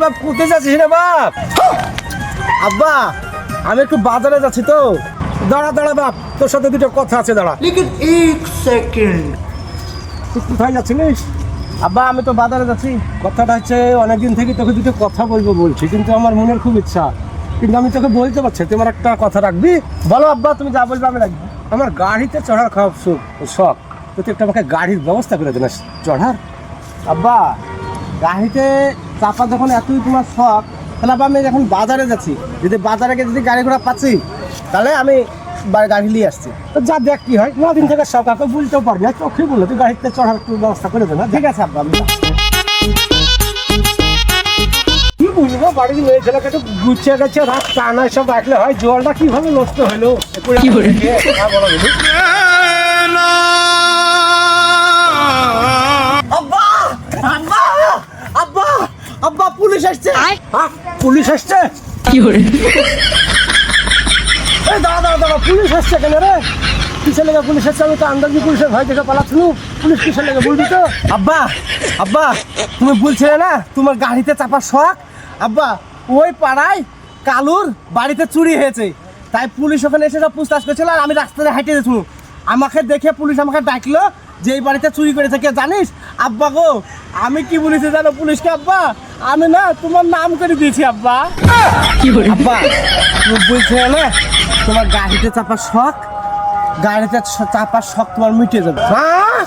বাপ কোথায় যাচ্ছিস রে বাপ? আব্বা আমি একটু বাজারে যাচ্ছি তো। দাঁড়া দাঁড়া বাপ, তোর সাথে দুটো কথা আছে, দাঁড়া। लेकिन एक सेकंड তুই কোথায় যাচ্ছিস? আব্বা আমি তো বাজারে যাচ্ছি। কথাটা হচ্ছে অনেকদিন থেকে তোকে দুটো কথা বলবো বলছি, কিন্তু আমার মনের খুব ইচ্ছা, কিন্তু আমি তোকে বলতে পারছি। তুই আমার একটা কথা রাখবি? বলো আব্বা, তুমি যা বলবে আমি রাখবো। আমার গাড়িতে চড়ার খুব শখ, তো তুই একটা আমাকে গাড়ির ব্যবস্থা করে দেন চড়ার। আব্বা গাড়িতে চাপা যখন এতই তোমার শখ, তাহলে আবার আমি যখন বাজারে যাচ্ছি, যদি বাজারে গিয়ে যদি গাড়ি ঘোড়া পাচ্ছি, তাহলে আমি গাড়ি নিয়ে আসছি। তো যা দেখ কি হয়, 9 দিন থেকে শখ, কাউকে বলতেও পারবি না, চোখে বললো তুই গাড়িতে চড়ার একটু ব্যবস্থা করে দেবে। ঠিক আছে আব্বা, আমি কি বুঝবো, বাড়ির মেয়ে ছেলেকে একটু গুছিয়ে গেছে, রাত টানায় সব রাখলে হয়। জলটা কিভাবে নষ্ট হলো আব্বা আব্বা আব্বা আব্বা, পুলিশ আসছে। পুলিশ আসছে? কি করে? দাঁড়া দাঁড়া দাঁড়া, পুলিশ আসছে কেন রে? কিসের লেগে পুলিশ আসছে? আমি তো আন্দাজি পুলিশের ভয় দেখে পালাচ্ছিল। পুলিশ কিসের লেগে বলবি তো? আব্বা আব্বা তুমি বলছিলে না তোমার গাড়িতে চাপার শখ? আব্বা ওই পাড়ায় কালুর বাড়িতে চুরি হয়েছে, তাই পুলিশ ওখানে এসে সব পুছতাছ করছিল, আর আমি রাস্তায় হাঁটে যাচ্ছিল। আমাকে দেখে পুলিশ আমাকে ডাকলো যে এই বাড়িতে চুরি করেছে কে জানিস? আব্বা গো, আমি কি বলেছি জানো পুলিশকে? আব্বা আমি না তোমার নাম করে দিয়েছি। আব্বা কি করে? আব্বা তুমি বলছিলে না তোমার গাড়িতে চাপার শখ, গাড়িতে চাপার শখ তোমার মিটে যাবে। হ্যাঁ